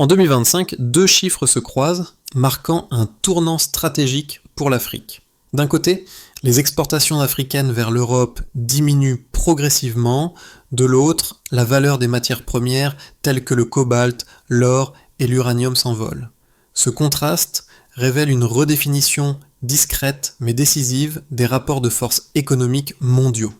En 2025, deux chiffres se croisent, marquant un tournant stratégique pour l'Afrique. D'un côté, les exportations africaines vers l'Europe diminuent progressivement, de l'autre, la valeur des matières premières telles que le cobalt, l'or et l'uranium s'envolent. Ce contraste révèle une redéfinition discrète mais décisive des rapports de force économiques mondiaux.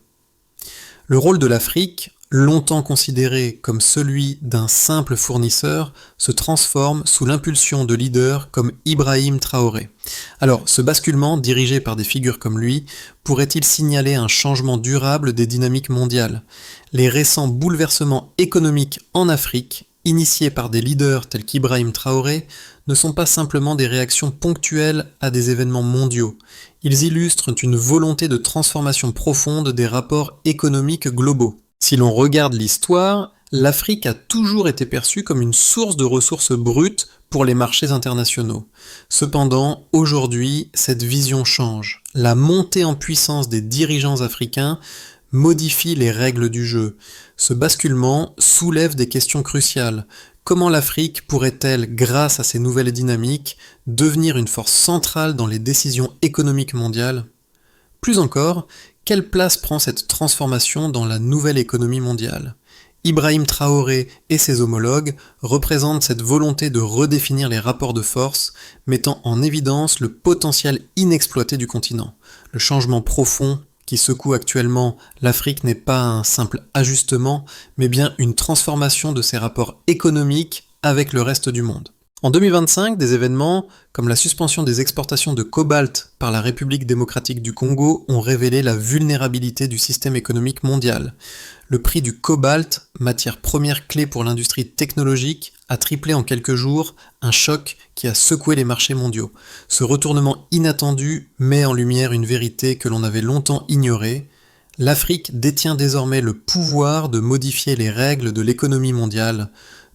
Le rôle de l'Afrique, longtemps considéré comme celui d'un simple fournisseur, se transforme sous l'impulsion de leaders comme Ibrahim Traoré. Alors, ce basculement, dirigé par des figures comme lui, pourrait-il signaler un changement durable des dynamiques mondiales ? Les récents bouleversements économiques en Afrique, initiés par des leaders tels qu'Ibrahim Traoré, ne sont pas simplement des réactions ponctuelles à des événements mondiaux. Ils illustrent une volonté de transformation profonde des rapports économiques globaux. Si l'on regarde l'histoire, l'Afrique a toujours été perçue comme une source de ressources brutes pour les marchés internationaux. Cependant, aujourd'hui, cette vision change. La montée en puissance des dirigeants africains modifie les règles du jeu. Ce basculement soulève des questions cruciales. Comment l'Afrique pourrait-elle, grâce à ces nouvelles dynamiques, devenir une force centrale dans les décisions économiques mondiales ? Plus encore, quelle place prend cette transformation dans la nouvelle économie mondiale ? Ibrahim Traoré et ses homologues représentent cette volonté de redéfinir les rapports de force, mettant en évidence le potentiel inexploité du continent. Le changement profond qui secoue actuellement l'Afrique n'est pas un simple ajustement, mais bien une transformation de ses rapports économiques avec le reste du monde. En 2025, des événements comme la suspension des exportations de cobalt par la République démocratique du Congo ont révélé la vulnérabilité du système économique mondial. Le prix du cobalt, matière première clé pour l'industrie technologique, a triplé en quelques jours, un choc qui a secoué les marchés mondiaux. Ce retournement inattendu met en lumière une vérité que l'on avait longtemps ignorée. L'Afrique détient désormais le pouvoir de modifier les règles de l'économie mondiale,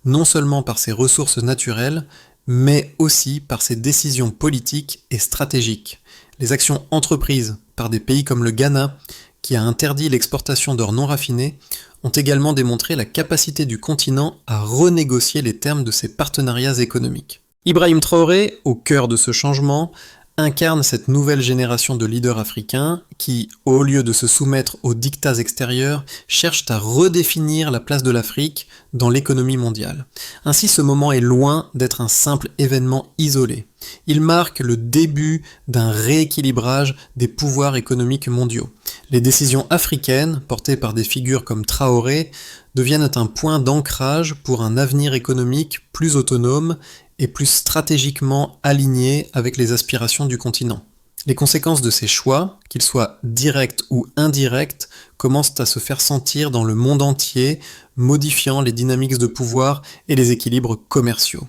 non seulement par ses ressources naturelles, mais aussi par ses décisions politiques et stratégiques. Les actions entreprises par des pays comme le Ghana, qui a interdit l'exportation d'or non raffiné, ont également démontré la capacité du continent à renégocier les termes de ses partenariats économiques. Ibrahim Traoré, au cœur de ce changement, incarne cette nouvelle génération de leaders africains qui, au lieu de se soumettre aux diktats extérieurs, cherchent à redéfinir la place de l'Afrique dans l'économie mondiale. Ainsi, ce moment est loin d'être un simple événement isolé. Il marque le début d'un rééquilibrage des pouvoirs économiques mondiaux. Les décisions africaines, portées par des figures comme Traoré, deviennent un point d'ancrage pour un avenir économique plus autonome et plus stratégiquement aligné avec les aspirations du continent. Les conséquences de ces choix, qu'ils soient directs ou indirects, commencent à se faire sentir dans le monde entier, modifiant les dynamiques de pouvoir et les équilibres commerciaux.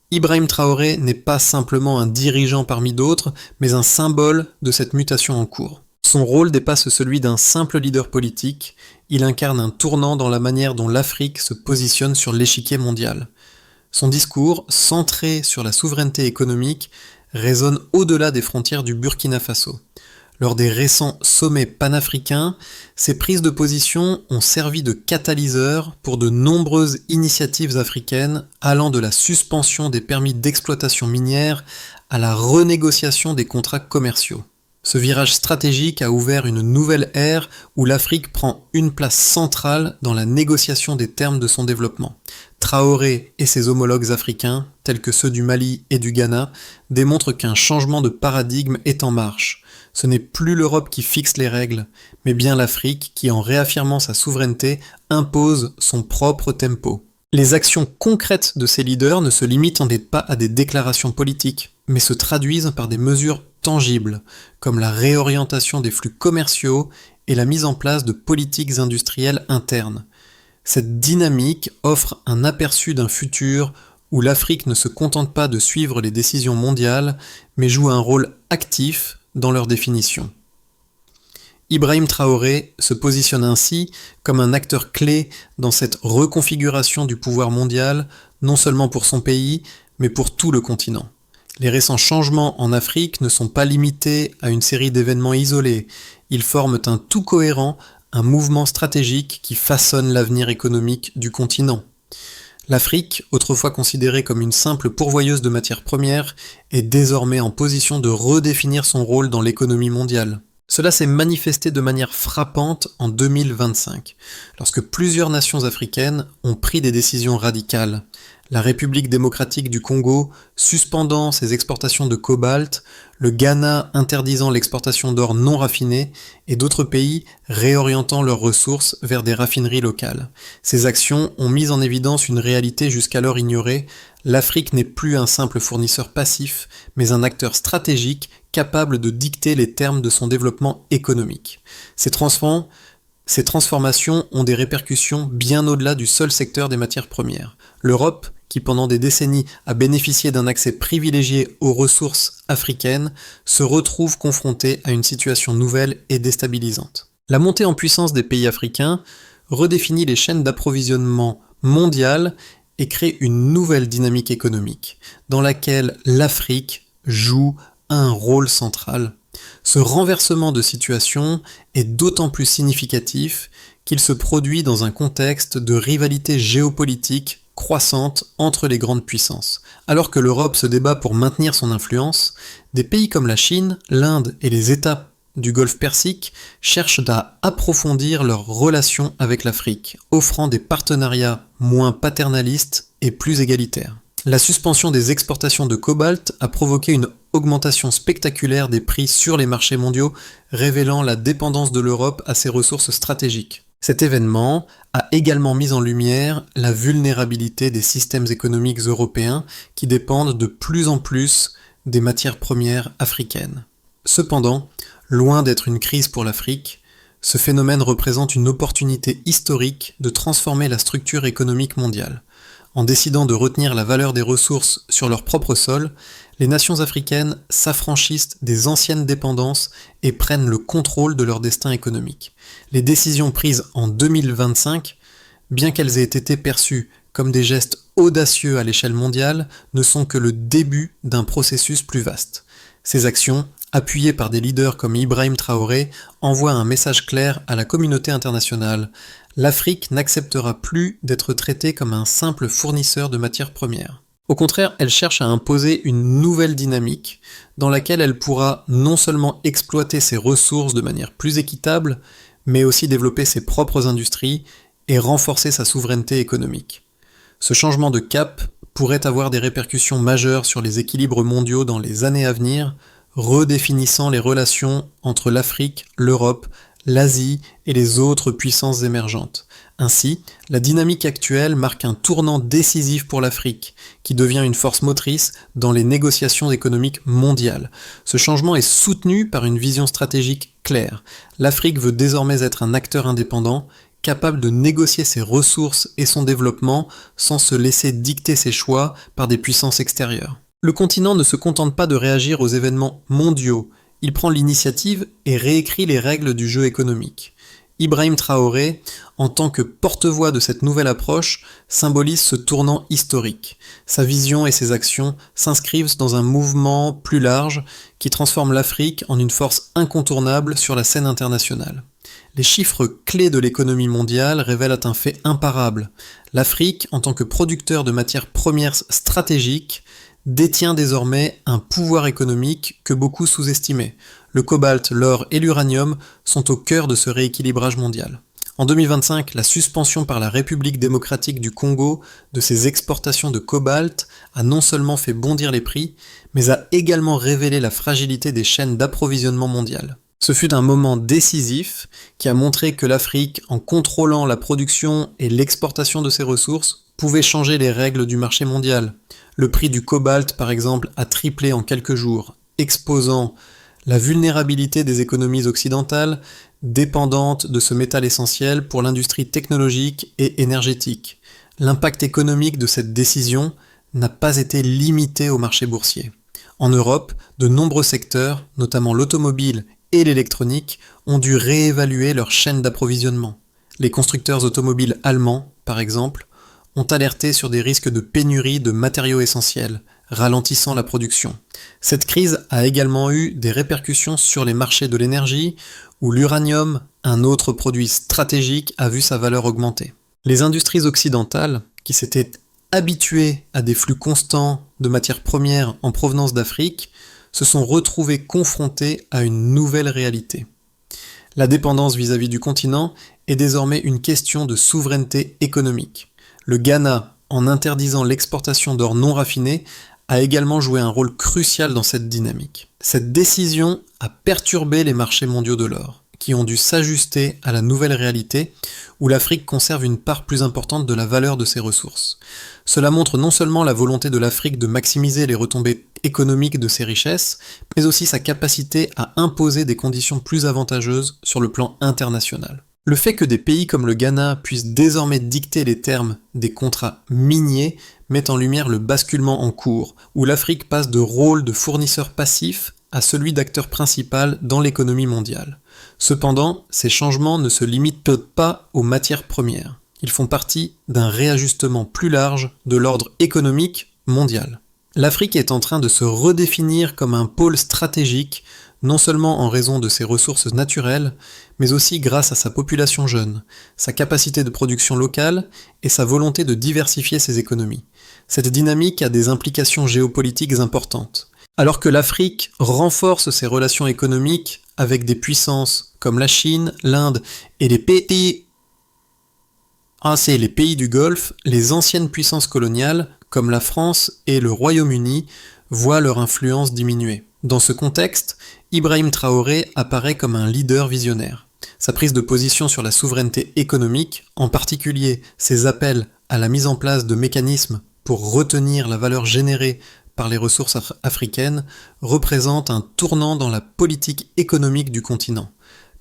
Ibrahim Traoré n'est pas simplement un dirigeant parmi d'autres, mais un symbole de cette mutation en cours. Son rôle dépasse celui d'un simple leader politique, il incarne un tournant dans la manière dont l'Afrique se positionne sur l'échiquier mondial. Son discours, centré sur la souveraineté économique, résonne au-delà des frontières du Burkina Faso. Lors des récents sommets panafricains, ces prises de position ont servi de catalyseur pour de nombreuses initiatives africaines allant de la suspension des permis d'exploitation minière à la renégociation des contrats commerciaux. Ce virage stratégique a ouvert une nouvelle ère où l'Afrique prend une place centrale dans la négociation des termes de son développement. Traoré et ses homologues africains, tels que ceux du Mali et du Ghana, démontrent qu'un changement de paradigme est en marche. Ce n'est plus l'Europe qui fixe les règles, mais bien l'Afrique qui, en réaffirmant sa souveraineté, impose son propre tempo. Les actions concrètes de ces leaders ne se limitent pas à des déclarations politiques, mais se traduisent par des mesures tangibles, comme la réorientation des flux commerciaux et la mise en place de politiques industrielles internes. Cette dynamique offre un aperçu d'un futur où l'Afrique ne se contente pas de suivre les décisions mondiales, mais joue un rôle actif dans leur définition. Ibrahim Traoré se positionne ainsi comme un acteur clé dans cette reconfiguration du pouvoir mondial, non seulement pour son pays, mais pour tout le continent. Les récents changements en Afrique ne sont pas limités à une série d'événements isolés, ils forment un tout cohérent, un mouvement stratégique qui façonne l'avenir économique du continent. L'Afrique, autrefois considérée comme une simple pourvoyeuse de matières premières, est désormais en position de redéfinir son rôle dans l'économie mondiale. Cela s'est manifesté de manière frappante en 2025, lorsque plusieurs nations africaines ont pris des décisions radicales. La République démocratique du Congo suspendant ses exportations de cobalt, le Ghana interdisant l'exportation d'or non raffiné et d'autres pays réorientant leurs ressources vers des raffineries locales. Ces actions ont mis en évidence une réalité jusqu'alors ignorée. L'Afrique n'est plus un simple fournisseur passif, mais un acteur stratégique capable de dicter les termes de son développement économique. Ces transformations ont des répercussions bien au-delà du seul secteur des matières premières. L'Europe, qui pendant des décennies a bénéficié d'un accès privilégié aux ressources africaines, se retrouve confrontée à une situation nouvelle et déstabilisante. La montée en puissance des pays africains redéfinit les chaînes d'approvisionnement mondiales et crée une nouvelle dynamique économique, dans laquelle l'Afrique joue un rôle central. Ce renversement de situation est d'autant plus significatif qu'il se produit dans un contexte de rivalité géopolitique croissante entre les grandes puissances. Alors que l'Europe se débat pour maintenir son influence, des pays comme la Chine, l'Inde et les États du Golfe Persique cherchent à approfondir leurs relations avec l'Afrique, offrant des partenariats moins paternalistes et plus égalitaires. La suspension des exportations de cobalt a provoqué une augmentation spectaculaire des prix sur les marchés mondiaux, révélant la dépendance de l'Europe à ses ressources stratégiques. Cet événement a également mis en lumière la vulnérabilité des systèmes économiques européens qui dépendent de plus en plus des matières premières africaines. Cependant, loin d'être une crise pour l'Afrique, ce phénomène représente une opportunité historique de transformer la structure économique mondiale. En décidant de retenir la valeur des ressources sur leur propre sol, les nations africaines s'affranchissent des anciennes dépendances et prennent le contrôle de leur destin économique. Les décisions prises en 2025, bien qu'elles aient été perçues comme des gestes audacieux à l'échelle mondiale, ne sont que le début d'un processus plus vaste. Ces actions, appuyées par des leaders comme Ibrahim Traoré, envoient un message clair à la communauté internationale. L'Afrique n'acceptera plus d'être traitée comme un simple fournisseur de matières premières. Au contraire, elle cherche à imposer une nouvelle dynamique dans laquelle elle pourra non seulement exploiter ses ressources de manière plus équitable, mais aussi développer ses propres industries et renforcer sa souveraineté économique. Ce changement de cap pourrait avoir des répercussions majeures sur les équilibres mondiaux dans les années à venir, redéfinissant les relations entre l'Afrique, l'Europe, l'Asie et les autres puissances émergentes. Ainsi, la dynamique actuelle marque un tournant décisif pour l'Afrique, qui devient une force motrice dans les négociations économiques mondiales. Ce changement est soutenu par une vision stratégique claire. L'Afrique veut désormais être un acteur indépendant, capable de négocier ses ressources et son développement sans se laisser dicter ses choix par des puissances extérieures. Le continent ne se contente pas de réagir aux événements mondiaux, il prend l'initiative et réécrit les règles du jeu économique. Ibrahim Traoré, en tant que porte-voix de cette nouvelle approche, symbolise ce tournant historique. Sa vision et ses actions s'inscrivent dans un mouvement plus large qui transforme l'Afrique en une force incontournable sur la scène internationale. Les chiffres clés de l'économie mondiale révèlent un fait imparable. L'Afrique, en tant que producteur de matières premières stratégiques, détient désormais un pouvoir économique que beaucoup sous-estimaient. Le cobalt, l'or et l'uranium sont au cœur de ce rééquilibrage mondial. En 2025, la suspension par la République démocratique du Congo de ses exportations de cobalt a non seulement fait bondir les prix, mais a également révélé la fragilité des chaînes d'approvisionnement mondiales. Ce fut un moment décisif qui a montré que l'Afrique, en contrôlant la production et l'exportation de ses ressources, pouvait changer les règles du marché mondial. Le prix du cobalt, par exemple, a triplé en quelques jours, exposant la vulnérabilité des économies occidentales, dépendantes de ce métal essentiel pour l'industrie technologique et énergétique. L'impact économique de cette décision n'a pas été limité au marché boursier. En Europe, de nombreux secteurs, notamment l'automobile et l'électronique, ont dû réévaluer leur chaîne d'approvisionnement. Les constructeurs automobiles allemands, par exemple, ont alerté sur des risques de pénurie de matériaux essentiels, ralentissant la production. Cette crise a également eu des répercussions sur les marchés de l'énergie, où l'uranium, un autre produit stratégique, a vu sa valeur augmenter. Les industries occidentales, qui s'étaient habitués à des flux constants de matières premières en provenance d'Afrique, se sont retrouvés confrontés à une nouvelle réalité. La dépendance vis-à-vis du continent est désormais une question de souveraineté économique. Le Ghana, en interdisant l'exportation d'or non raffiné, a également joué un rôle crucial dans cette dynamique. Cette décision a perturbé les marchés mondiaux de l'or, qui ont dû s'ajuster à la nouvelle réalité où l'Afrique conserve une part plus importante de la valeur de ses ressources. Cela montre non seulement la volonté de l'Afrique de maximiser les retombées économiques de ses richesses, mais aussi sa capacité à imposer des conditions plus avantageuses sur le plan international. Le fait que des pays comme le Ghana puissent désormais dicter les termes des contrats miniers met en lumière le basculement en cours, où l'Afrique passe de rôle de fournisseur passif à celui d'acteur principal dans l'économie mondiale. Cependant, ces changements ne se limitent pas aux matières premières. Ils font partie d'un réajustement plus large de l'ordre économique mondial. L'Afrique est en train de se redéfinir comme un pôle stratégique, non seulement en raison de ses ressources naturelles, mais aussi grâce à sa population jeune, sa capacité de production locale et sa volonté de diversifier ses économies. Cette dynamique a des implications géopolitiques importantes. Alors que l'Afrique renforce ses relations économiques avec des puissances comme la Chine, l'Inde et les pays du Golfe, les anciennes puissances coloniales, comme la France et le Royaume-Uni, voient leur influence diminuer. Dans ce contexte, Ibrahim Traoré apparaît comme un leader visionnaire. Sa prise de position sur la souveraineté économique, en particulier ses appels à la mise en place de mécanismes pour retenir la valeur générée par les ressources africaines, représente un tournant dans la politique économique du continent.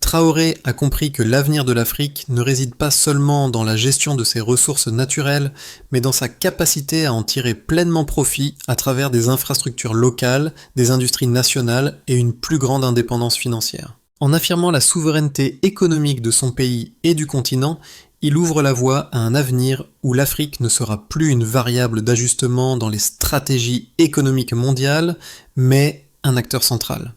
Traoré a compris que l'avenir de l'Afrique ne réside pas seulement dans la gestion de ses ressources naturelles, mais dans sa capacité à en tirer pleinement profit à travers des infrastructures locales, des industries nationales et une plus grande indépendance financière. En affirmant la souveraineté économique de son pays et du continent, il ouvre la voie à un avenir où l'Afrique ne sera plus une variable d'ajustement dans les stratégies économiques mondiales, mais un acteur central.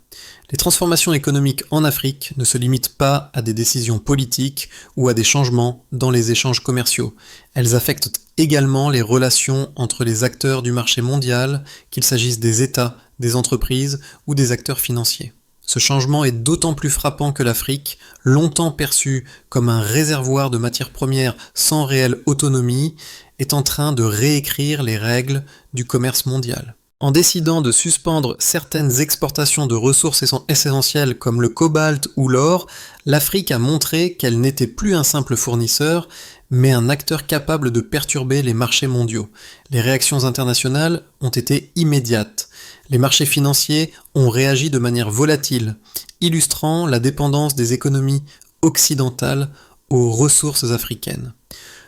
Les transformations économiques en Afrique ne se limitent pas à des décisions politiques ou à des changements dans les échanges commerciaux. Elles affectent également les relations entre les acteurs du marché mondial, qu'il s'agisse des États, des entreprises ou des acteurs financiers. Ce changement est d'autant plus frappant que l'Afrique, longtemps perçue comme un réservoir de matières premières sans réelle autonomie, est en train de réécrire les règles du commerce mondial. En décidant de suspendre certaines exportations de ressources essentielles comme le cobalt ou l'or, l'Afrique a montré qu'elle n'était plus un simple fournisseur, mais un acteur capable de perturber les marchés mondiaux. Les réactions internationales ont été immédiates. Les marchés financiers ont réagi de manière volatile, illustrant la dépendance des économies occidentales aux ressources africaines.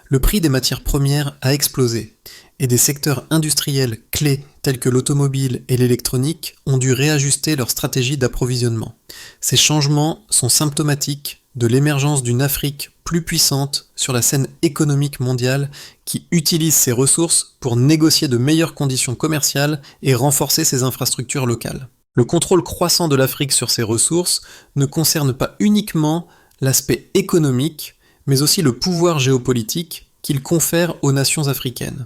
Le prix des matières premières a explosé, et des secteurs industriels clés tels que l'automobile et l'électronique ont dû réajuster leur stratégie d'approvisionnement. Ces changements sont symptomatiques de l'émergence d'une Afrique plus puissante sur la scène économique mondiale qui utilise ses ressources pour négocier de meilleures conditions commerciales et renforcer ses infrastructures locales. Le contrôle croissant de l'Afrique sur ses ressources ne concerne pas uniquement l'aspect économique, mais aussi le pouvoir géopolitique qu'il confère aux nations africaines.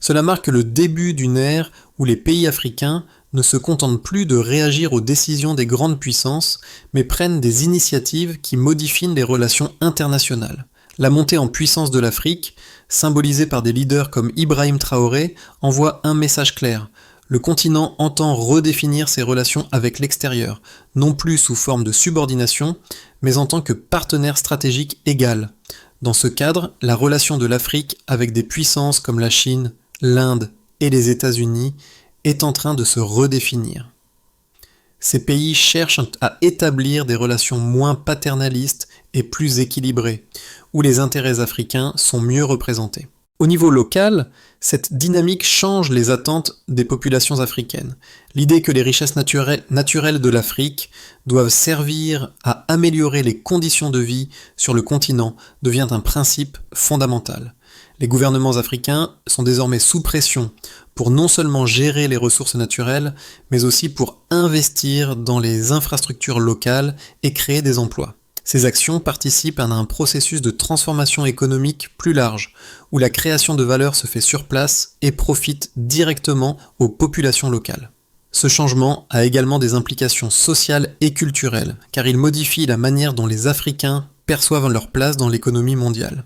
Cela marque le début d'une ère où les pays africains ne se contentent plus de réagir aux décisions des grandes puissances, mais prennent des initiatives qui modifient les relations internationales. La montée en puissance de l'Afrique, symbolisée par des leaders comme Ibrahim Traoré, envoie un message clair. Le continent entend redéfinir ses relations avec l'extérieur, non plus sous forme de subordination, mais en tant que partenaire stratégique égal. Dans ce cadre, la relation de l'Afrique avec des puissances comme la Chine, l'Inde et les États-Unis est en train de se redéfinir. Ces pays cherchent à établir des relations moins paternalistes et plus équilibrées, où les intérêts africains sont mieux représentés. Au niveau local, cette dynamique change les attentes des populations africaines. L'idée que les richesses naturelles de l'Afrique doivent servir à améliorer les conditions de vie sur le continent devient un principe fondamental. Les gouvernements africains sont désormais sous pression pour non seulement gérer les ressources naturelles, mais aussi pour investir dans les infrastructures locales et créer des emplois. Ces actions participent à un processus de transformation économique plus large, où la création de valeur se fait sur place et profite directement aux populations locales. Ce changement a également des implications sociales et culturelles, car il modifie la manière dont les Africains perçoivent leur place dans l'économie mondiale.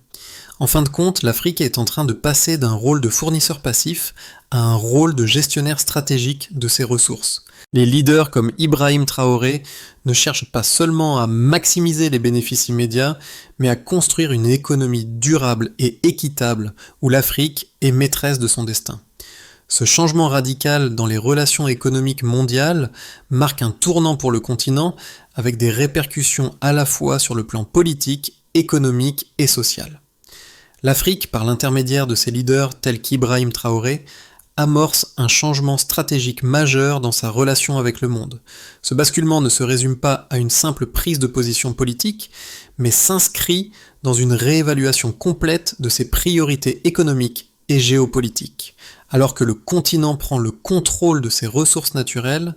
En fin de compte, l'Afrique est en train de passer d'un rôle de fournisseur passif à un rôle de gestionnaire stratégique de ses ressources. Les leaders comme Ibrahim Traoré ne cherchent pas seulement à maximiser les bénéfices immédiats, mais à construire une économie durable et équitable où l'Afrique est maîtresse de son destin. Ce changement radical dans les relations économiques mondiales marque un tournant pour le continent avec des répercussions à la fois sur le plan politique, économique et social. L'Afrique, par l'intermédiaire de ses leaders tels qu'Ibrahim Traoré, amorce un changement stratégique majeur dans sa relation avec le monde. Ce basculement ne se résume pas à une simple prise de position politique, mais s'inscrit dans une réévaluation complète de ses priorités économiques et géopolitiques. Alors que le continent prend le contrôle de ses ressources naturelles,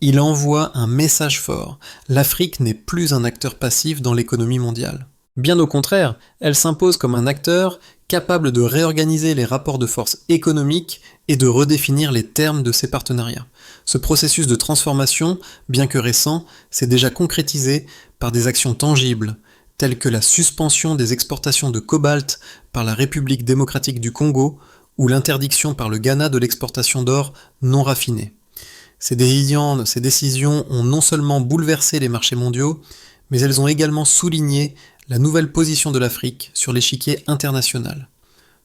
il envoie un message fort. L'Afrique n'est plus un acteur passif dans l'économie mondiale. Bien au contraire, elle s'impose comme un acteur capable de réorganiser les rapports de force économiques et de redéfinir les termes de ses partenariats. Ce processus de transformation, bien que récent, s'est déjà concrétisé par des actions tangibles, telles que la suspension des exportations de cobalt par la République démocratique du Congo ou l'interdiction par le Ghana de l'exportation d'or non raffiné. Ces décisions ont non seulement bouleversé les marchés mondiaux, mais elles ont également souligné la nouvelle position de l'Afrique sur l'échiquier international.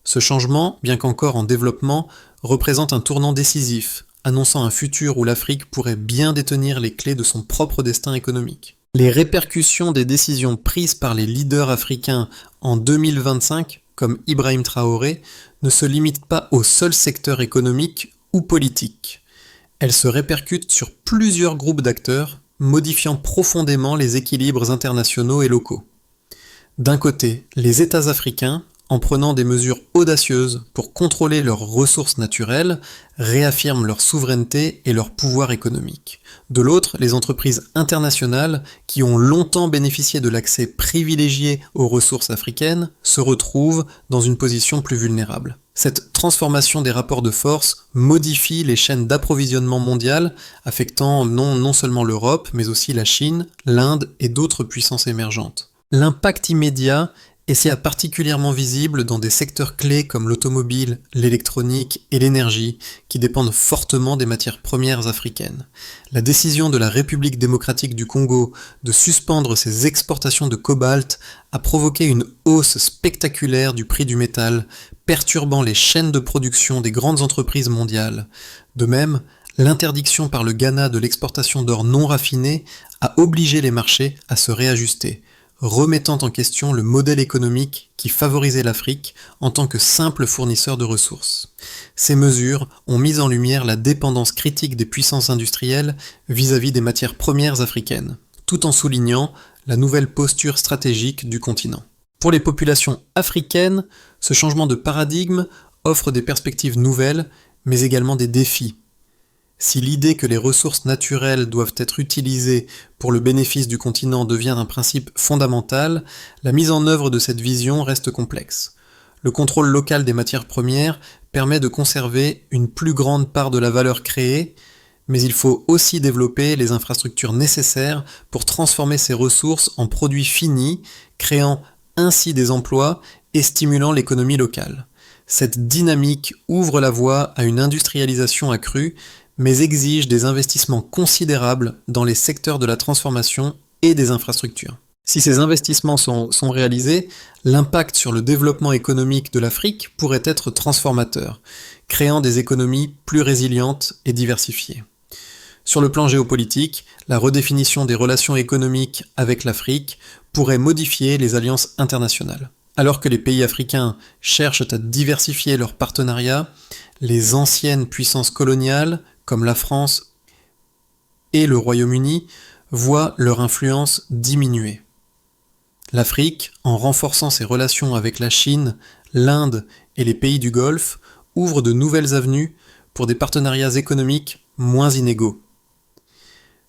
Ce changement, bien qu'encore en développement, représente un tournant décisif, annonçant un futur où l'Afrique pourrait bien détenir les clés de son propre destin économique. Les répercussions des décisions prises par les leaders africains en 2025, comme Ibrahim Traoré, ne se limitent pas au seul secteur économique ou politique. Elles se répercutent sur plusieurs groupes d'acteurs, modifiant profondément les équilibres internationaux et locaux. D'un côté, les États africains, en prenant des mesures audacieuses pour contrôler leurs ressources naturelles, réaffirment leur souveraineté et leur pouvoir économique. De l'autre, les entreprises internationales, qui ont longtemps bénéficié de l'accès privilégié aux ressources africaines, se retrouvent dans une position plus vulnérable. Cette transformation des rapports de force modifie les chaînes d'approvisionnement mondiales, affectant non seulement l'Europe, mais aussi la Chine, l'Inde et d'autres puissances émergentes. L'impact immédiat est particulièrement visible dans des secteurs clés comme l'automobile, l'électronique et l'énergie, qui dépendent fortement des matières premières africaines. La décision de la République démocratique du Congo de suspendre ses exportations de cobalt a provoqué une hausse spectaculaire du prix du métal, perturbant les chaînes de production des grandes entreprises mondiales. De même, l'interdiction par le Ghana de l'exportation d'or non raffiné a obligé les marchés à se réajuster, remettant en question le modèle économique qui favorisait l'Afrique en tant que simple fournisseur de ressources. Ces mesures ont mis en lumière la dépendance critique des puissances industrielles vis-à-vis des matières premières africaines, tout en soulignant la nouvelle posture stratégique du continent. Pour les populations africaines, ce changement de paradigme offre des perspectives nouvelles, mais également des défis. Si l'idée que les ressources naturelles doivent être utilisées pour le bénéfice du continent devient un principe fondamental, la mise en œuvre de cette vision reste complexe. Le contrôle local des matières premières permet de conserver une plus grande part de la valeur créée, mais il faut aussi développer les infrastructures nécessaires pour transformer ces ressources en produits finis, créant ainsi des emplois et stimulant l'économie locale. Cette dynamique ouvre la voie à une industrialisation accrue, mais exige des investissements considérables dans les secteurs de la transformation et des infrastructures. Si ces investissements sont réalisés, l'impact sur le développement économique de l'Afrique pourrait être transformateur, créant des économies plus résilientes et diversifiées. Sur le plan géopolitique, la redéfinition des relations économiques avec l'Afrique pourrait modifier les alliances internationales. Alors que les pays africains cherchent à diversifier leurs partenariats, les anciennes puissances coloniales, comme la France et le Royaume-Uni, voient leur influence diminuer. L'Afrique, en renforçant ses relations avec la Chine, l'Inde et les pays du Golfe, ouvre de nouvelles avenues pour des partenariats économiques moins inégaux.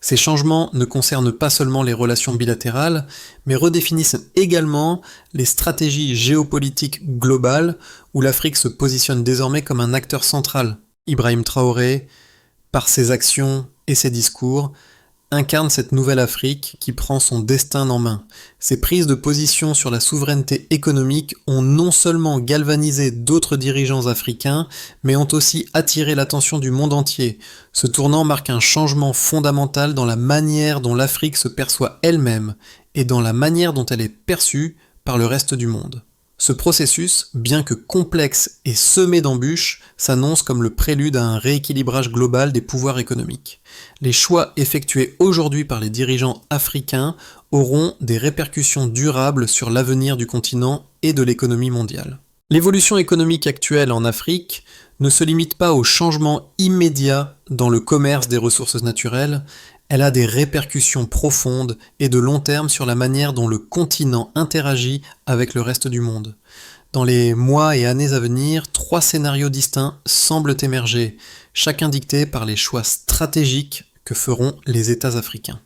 Ces changements ne concernent pas seulement les relations bilatérales, mais redéfinissent également les stratégies géopolitiques globales où l'Afrique se positionne désormais comme un acteur central. Ibrahim Traoré, par ses actions et ses discours, incarne cette nouvelle Afrique qui prend son destin en main. Ses prises de position sur la souveraineté économique ont non seulement galvanisé d'autres dirigeants africains, mais ont aussi attiré l'attention du monde entier. Ce tournant marque un changement fondamental dans la manière dont l'Afrique se perçoit elle-même et dans la manière dont elle est perçue par le reste du monde. Ce processus, bien que complexe et semé d'embûches, s'annonce comme le prélude à un rééquilibrage global des pouvoirs économiques. Les choix effectués aujourd'hui par les dirigeants africains auront des répercussions durables sur l'avenir du continent et de l'économie mondiale. L'évolution économique actuelle en Afrique ne se limite pas aux changements immédiats dans le commerce des ressources naturelles, elle a des répercussions profondes et de long terme sur la manière dont le continent interagit avec le reste du monde. Dans les mois et années à venir, 3 scénarios distincts semblent émerger, chacun dicté par les choix stratégiques que feront les États africains.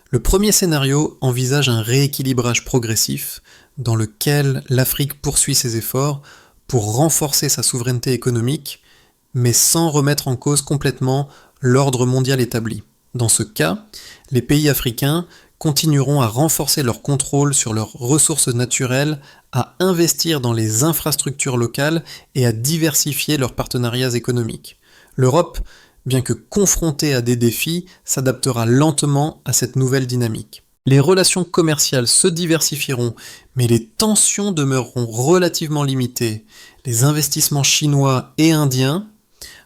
Le premier scénario envisage un rééquilibrage progressif dans lequel l'Afrique poursuit ses efforts pour renforcer sa souveraineté économique, mais sans remettre en cause complètement l'ordre mondial établi. Dans ce cas, les pays africains continueront à renforcer leur contrôle sur leurs ressources naturelles, à investir dans les infrastructures locales et à diversifier leurs partenariats économiques. L'Europe, bien que confrontée à des défis, s'adaptera lentement à cette nouvelle dynamique. Les relations commerciales se diversifieront, mais les tensions demeureront relativement limitées. Les investissements chinois et indiens,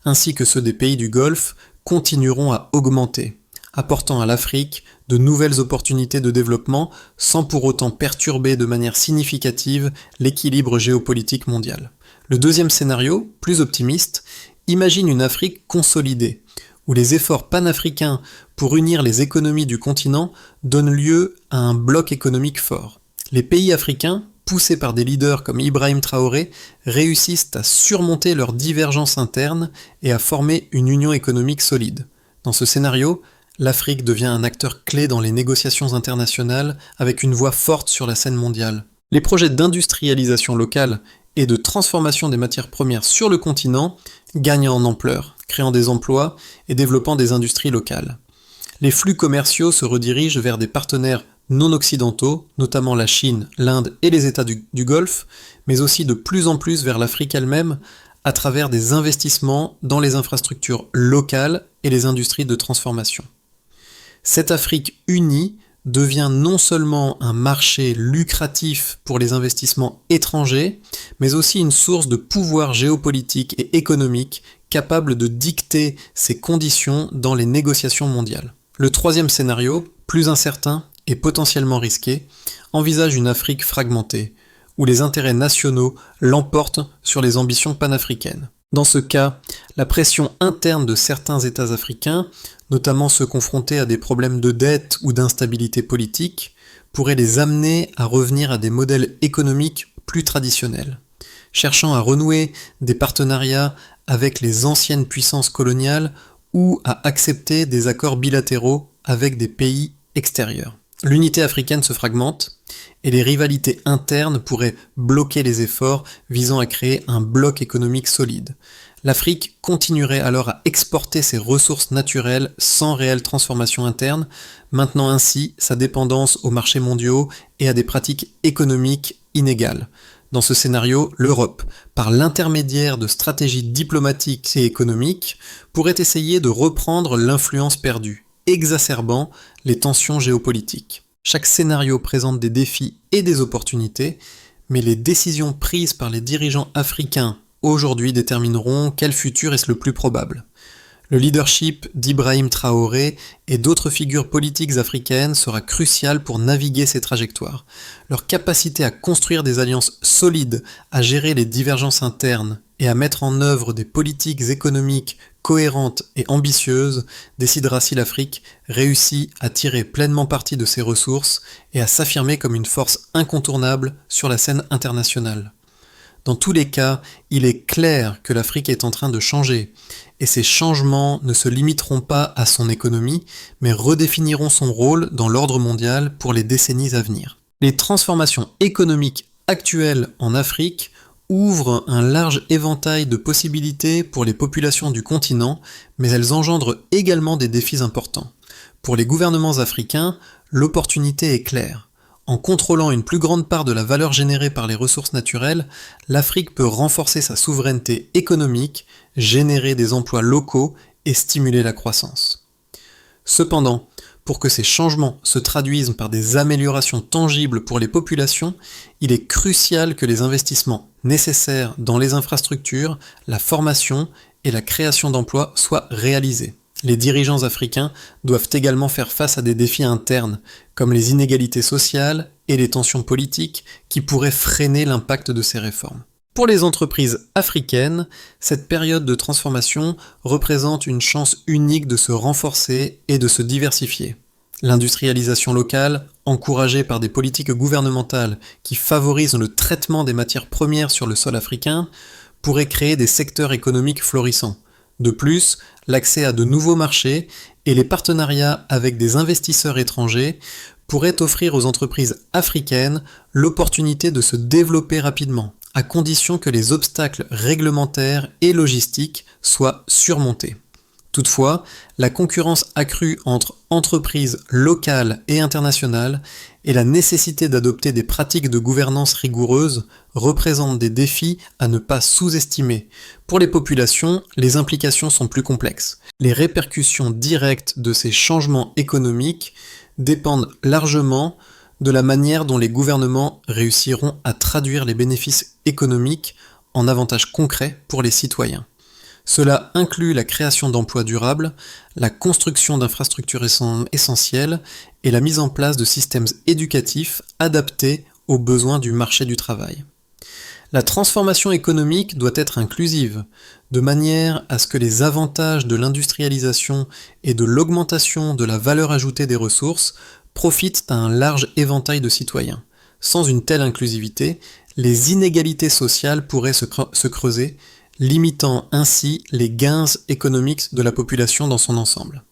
ainsi que ceux des pays du Golfe, continueront à augmenter, apportant à l'Afrique de nouvelles opportunités de développement sans pour autant perturber de manière significative l'équilibre géopolitique mondial. Le deuxième scénario, plus optimiste, imagine une Afrique consolidée, où les efforts panafricains pour unir les économies du continent donnent lieu à un bloc économique fort. Les pays africains, poussés par des leaders comme Ibrahim Traoré, réussissent à surmonter leurs divergences internes et à former une union économique solide. Dans ce scénario, l'Afrique devient un acteur clé dans les négociations internationales avec une voix forte sur la scène mondiale. Les projets d'industrialisation locale et de transformation des matières premières sur le continent gagnent en ampleur, créant des emplois et développant des industries locales. Les flux commerciaux se redirigent vers des partenaires non occidentaux, notamment la Chine, l'Inde et les États du Golfe, mais aussi de plus en plus vers l'Afrique elle-même, à travers des investissements dans les infrastructures locales et les industries de transformation. Cette Afrique unie devient non seulement un marché lucratif pour les investissements étrangers, mais aussi une source de pouvoir géopolitique et économique capable de dicter ses conditions dans les négociations mondiales. Le troisième scénario, plus incertain et potentiellement risqué, envisage une Afrique fragmentée, où les intérêts nationaux l'emportent sur les ambitions panafricaines. Dans ce cas, la pression interne de certains États africains, notamment ceux confrontés à des problèmes de dette ou d'instabilité politique, pourrait les amener à revenir à des modèles économiques plus traditionnels, cherchant à renouer des partenariats avec les anciennes puissances coloniales ou à accepter des accords bilatéraux avec des pays extérieurs. L'unité africaine se fragmente et les rivalités internes pourraient bloquer les efforts visant à créer un bloc économique solide. L'Afrique continuerait alors à exporter ses ressources naturelles sans réelle transformation interne, maintenant ainsi sa dépendance aux marchés mondiaux et à des pratiques économiques inégales. Dans ce scénario, l'Europe, par l'intermédiaire de stratégies diplomatiques et économiques, pourrait essayer de reprendre l'influence perdue, exacerbant les tensions géopolitiques. Chaque scénario présente des défis et des opportunités, mais les décisions prises par les dirigeants africains aujourd'hui détermineront quel futur est le plus probable. Le leadership d'Ibrahim Traoré et d'autres figures politiques africaines sera crucial pour naviguer ces trajectoires. Leur capacité à construire des alliances solides, à gérer les divergences internes et à mettre en œuvre des politiques économiques cohérentes et ambitieuses décidera si l'Afrique réussit à tirer pleinement parti de ses ressources et à s'affirmer comme une force incontournable sur la scène internationale. Dans tous les cas, il est clair que l'Afrique est en train de changer, et ces changements ne se limiteront pas à son économie, mais redéfiniront son rôle dans l'ordre mondial pour les décennies à venir. Les transformations économiques actuelles en Afrique ouvrent un large éventail de possibilités pour les populations du continent, mais elles engendrent également des défis importants. Pour les gouvernements africains, l'opportunité est claire. En contrôlant une plus grande part de la valeur générée par les ressources naturelles, l'Afrique peut renforcer sa souveraineté économique, générer des emplois locaux et stimuler la croissance. Cependant, pour que ces changements se traduisent par des améliorations tangibles pour les populations, il est crucial que les investissements nécessaires dans les infrastructures, la formation et la création d'emplois soient réalisés. Les dirigeants africains doivent également faire face à des défis internes, comme les inégalités sociales et les tensions politiques qui pourraient freiner l'impact de ces réformes. Pour les entreprises africaines, cette période de transformation représente une chance unique de se renforcer et de se diversifier. L'industrialisation locale, encouragée par des politiques gouvernementales qui favorisent le traitement des matières premières sur le sol africain, pourrait créer des secteurs économiques florissants. De plus, l'accès à de nouveaux marchés et les partenariats avec des investisseurs étrangers pourraient offrir aux entreprises africaines l'opportunité de se développer rapidement, à condition que les obstacles réglementaires et logistiques soient surmontés. Toutefois, la concurrence accrue entre entreprises locales et internationales et la nécessité d'adopter des pratiques de gouvernance rigoureuses représentent des défis à ne pas sous-estimer. Pour les populations, les implications sont plus complexes. Les répercussions directes de ces changements économiques dépendent largement de la manière dont les gouvernements réussiront à traduire les bénéfices économiques en avantages concrets pour les citoyens. Cela inclut la création d'emplois durables, la construction d'infrastructures essentielles et la mise en place de systèmes éducatifs adaptés aux besoins du marché du travail. La transformation économique doit être inclusive, de manière à ce que les avantages de l'industrialisation et de l'augmentation de la valeur ajoutée des ressources profitent à un large éventail de citoyens. Sans une telle inclusivité, les inégalités sociales pourraient se creuser, limitant ainsi les gains économiques de la population dans son ensemble.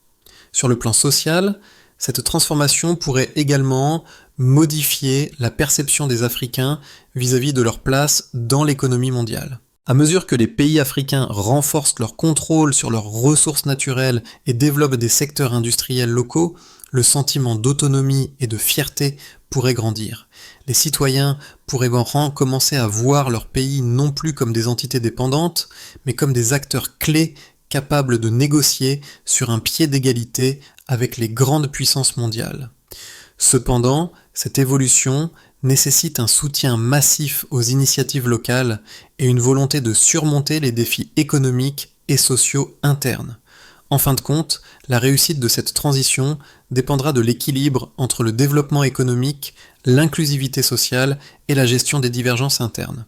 Sur le plan social, cette transformation pourrait également modifier la perception des Africains vis-à-vis de leur place dans l'économie mondiale. À mesure que les pays africains renforcent leur contrôle sur leurs ressources naturelles et développent des secteurs industriels locaux, le sentiment d'autonomie et de fierté pourrait grandir. Les citoyens pourraient commencer à voir leur pays non plus comme des entités dépendantes, mais comme des acteurs clés capables de négocier sur un pied d'égalité avec les grandes puissances mondiales. Cependant, cette évolution nécessite un soutien massif aux initiatives locales et une volonté de surmonter les défis économiques et sociaux internes. En fin de compte, la réussite de cette transition dépendra de l'équilibre entre le développement économique, l'inclusivité sociale et la gestion des divergences internes.